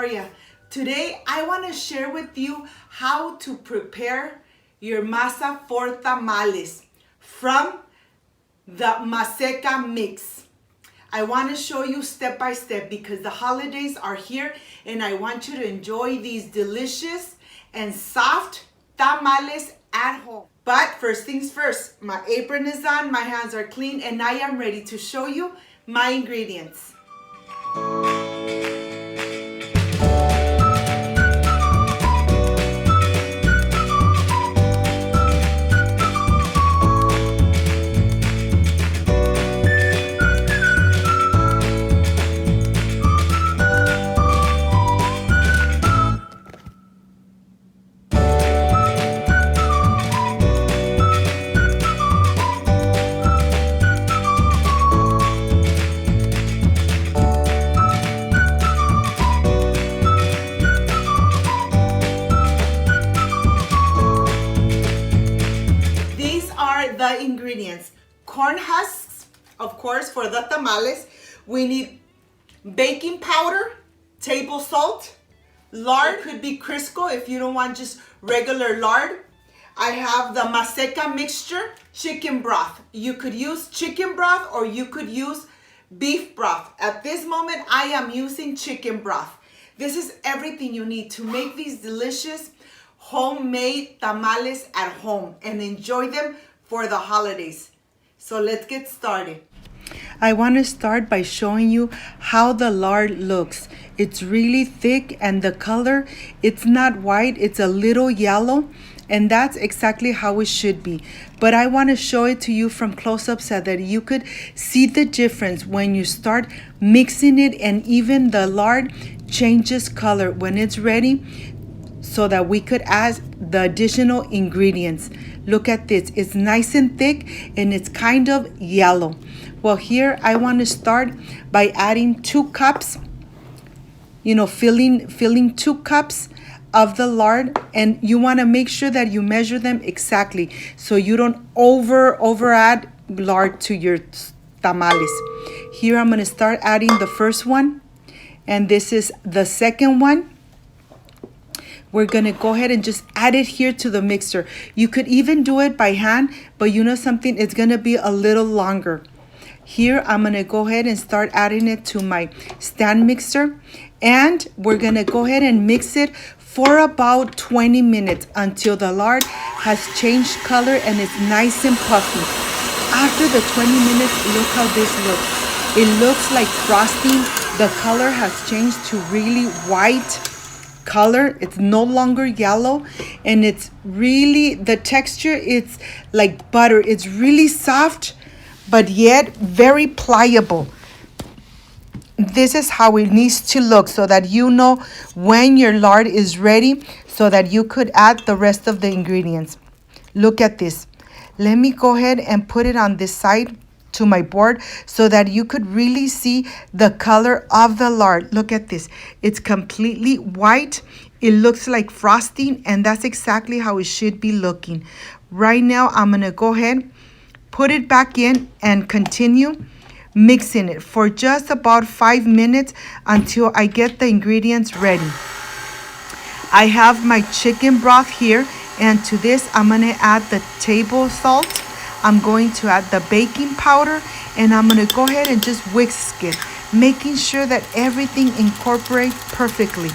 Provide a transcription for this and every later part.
Gloria. Today I want to share with you how to prepare your masa for tamales from the Maseca mix. I want to show you step by step because the holidays are here and I want you to enjoy these delicious and soft tamales at home. But first things first, my apron is on, my hands are clean, and I am ready to show you my ingredients. The ingredients: corn husks, of course, for the tamales. We need baking powder, table salt, lard, could be crisco if you don't want just regular lard. I have the maseca mixture, chicken broth. You could use chicken broth or you could use beef broth. At this moment, I am using chicken broth. This is everything you need to make these delicious homemade tamales at home and enjoy them for the holidays. So let's get started. I want to start by showing you how the lard looks. It's really thick and the color, it's not white, it's a little yellow, and that's exactly how it should be. But I want to show it to you from close-up so that you could see the difference when you start mixing it, and even the lard changes color when it's ready, so that we could add the additional ingredients. Look at this, it's nice and thick and it's kind of yellow. Well, here I want to start by adding 2 cups, filling 2 cups of the lard, and you want to make sure that you measure them exactly so you don't over add lard to your tamales. Here I'm going to start adding the first one, and this is the second one. We're going to go ahead and just add it here to the mixer. You could even do it by hand, but you know something, it's going to be a little longer. Here, I'm going to go ahead and start adding it to my stand mixer. And we're going to go ahead and mix it for about 20 minutes until the lard has changed color and it's nice and puffy. After the 20 minutes, look how this looks. It looks like frosting. The color has changed to really white color. It's no longer yellow, and it's really, the texture, it's like butter. It's really soft, but yet very pliable. This is how it needs to look so that you know when your lard is ready so that you could add the rest of the ingredients. Look at this. Let me go ahead and put it on this side to my board so that you could really see the color of the lard. Look at this. It's completely white. It looks like frosting, and that's exactly how it should be looking. Right now, I'm going to go ahead, put it back in, and continue mixing it for just about 5 minutes until I get the ingredients ready. I have my chicken broth here, and to this, I'm going to add the table salt. I'm going to add the baking powder, and I'm going to go ahead and just whisk it, making sure that everything incorporates perfectly.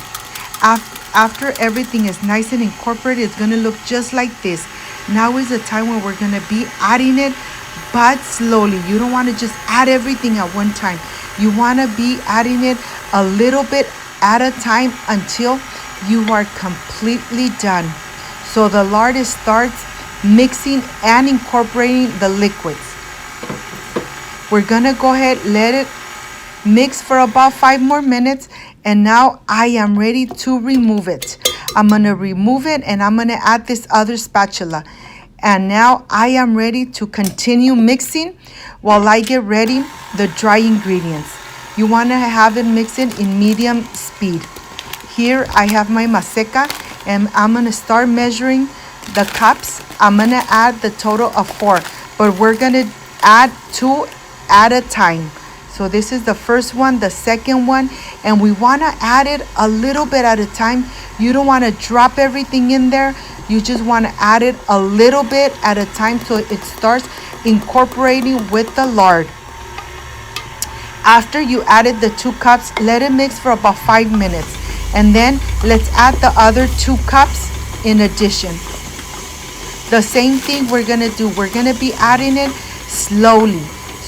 After everything is nice and incorporated, it's going to look just like this. Now is the time when we're going to be adding it, but slowly. You don't want to just add everything at one time. You want to be adding it a little bit at a time until you are completely done. So the lard starts mixing and incorporating the liquids. We're gonna go ahead, let it mix for about 5 more minutes, and now I am ready to remove it. I'm gonna remove it, and I'm gonna add this other spatula. And now I am ready to continue mixing while I get ready the dry ingredients. You wanna have it mixing in medium speed. Here I have my maseca, and I'm gonna start measuring the cups. I'm gonna add the total of 4, but we're gonna add 2 at a time. So this is the first one, the second one, and we want to add it a little bit at a time. You don't want to drop everything in there. You just want to add it a little bit at a time so it starts incorporating with the lard. After you added the 2 cups, let it mix for about 5 minutes. And then let's add the other 2 cups in addition. The same thing we're gonna do. We're gonna be adding it slowly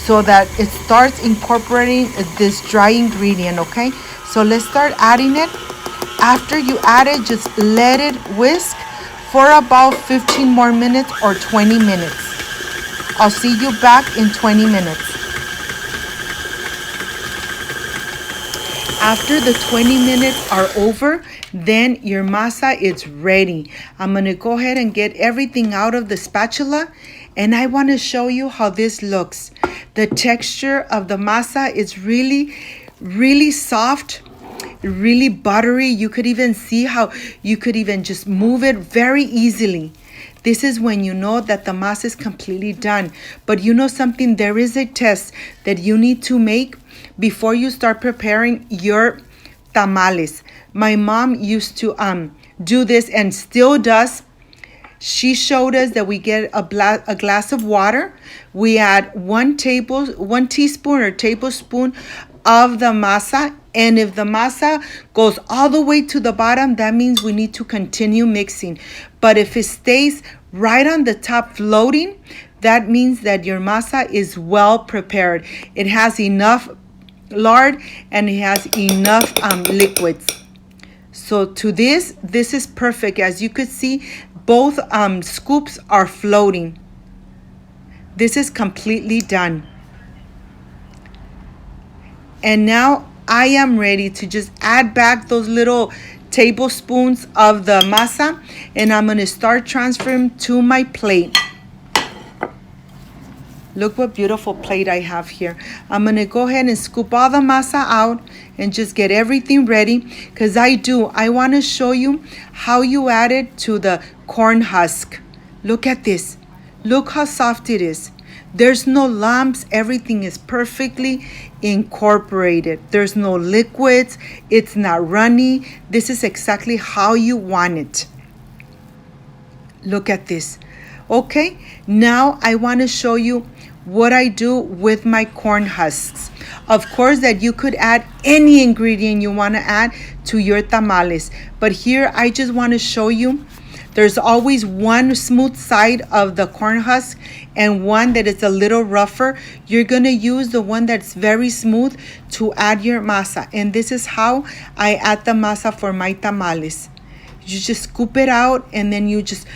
so that it starts incorporating this dry ingredient, okay? So let's start adding it. After you add it, just let it whisk for about 15 more minutes or 20 minutes. I'll see you back in 20 minutes. After the 20 minutes are over, then your masa is ready. I'm gonna go ahead and get everything out of the spatula, and I wanna show you how this looks. The texture of the masa is really, really soft, really buttery. You could even see how you could even just move it very easily. This is when you know that the masa is completely done. But you know something, there is a test that you need to make before you start preparing your tamales. My mom used to do this and still does. She showed us that we get a glass of water. We add 1 teaspoon or tablespoon of the masa. And if the masa goes all the way to the bottom, that means we need to continue mixing. But if it stays right on the top floating, that means that your masa is well prepared. It has enough lard and it has enough liquids. So to this is perfect. As you could see, both scoops are floating. This is completely done. And now I am ready to just add back those little tablespoons of the masa, and I'm going to start transferring to my plate. Look what beautiful plate I have here. I'm going to go ahead and scoop all the masa out and just get everything ready, because I want to show you how you add it to the corn husk. Look at this. Look how soft it is. There's no lumps. Everything is perfectly incorporated. There's no liquids. It's not runny. This is exactly how you want it. Look at this. Okay, now I want to show you what I do with my corn husks. Of course that you could add any ingredient you want to add to your tamales, but here I just want to show you there's always one smooth side of the corn husk and one that is a little rougher. You're going to use the one that's very smooth to add your masa, and this is how I add the masa for my tamales. You just scoop it out and then you just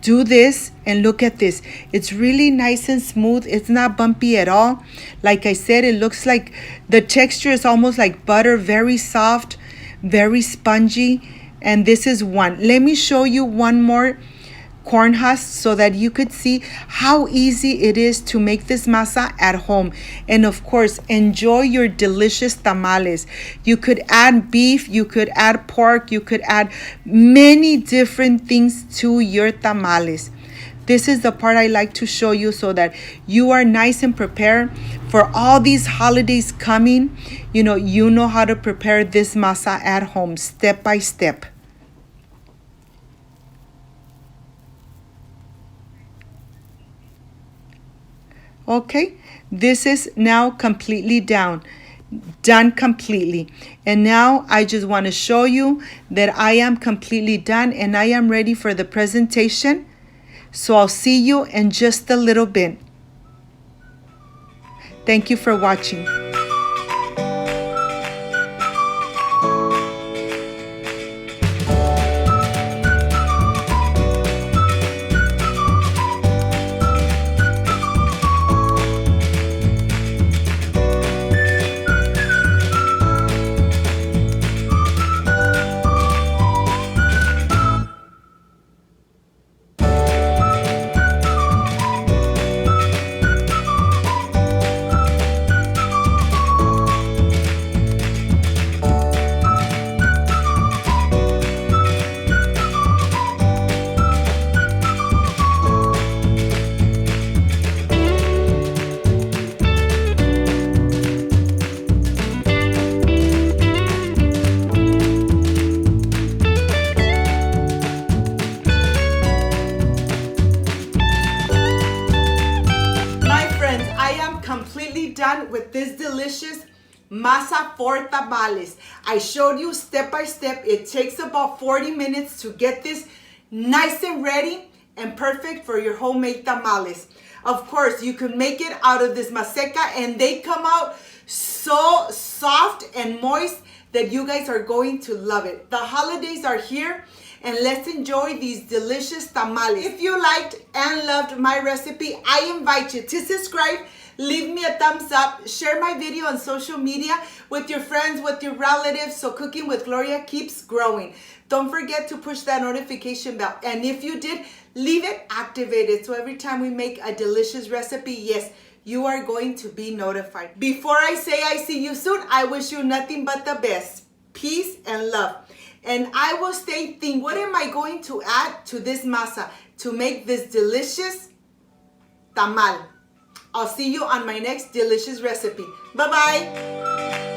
do this, and look at this. It's really nice and smooth. It's not bumpy at all. Like I said, it looks like the texture is almost like butter, very soft, very spongy. And this is one. Let me show you one more corn husk so that you could see how easy it is to make this masa at home. And of course, enjoy your delicious tamales. You could add beef, you could add pork, you could add many different things to your tamales. This is the part I like to show you so that you are nice and prepared for all these holidays coming. You know how to prepare this masa at home step by step. Okay, this is now completely done completely. And now I just want to show you that I am completely done and I am ready for the presentation. So I'll see you in just a little bit. Thank you for watching. done with this delicious masa for tamales. I showed you step by step. It takes about 40 minutes to get this nice and ready and perfect for your homemade tamales. Of course, you can make it out of this maseca and they come out so soft and moist that you guys are going to love it. The holidays are here and let's enjoy these delicious tamales. If you liked and loved my recipe, I invite you to subscribe, leave me a thumbs up, share my video on social media with your friends, with your relatives, so Cooking with Gloria keeps growing. Don't forget to push that notification bell. And if you did, leave it activated so every time we make a delicious recipe, yes, you are going to be notified. Before I say I see you soon, I wish you nothing but the best. Peace and love. And I will stay thinking, what am I going to add to this masa to make this delicious tamal? I'll see you on my next delicious recipe. Bye-bye.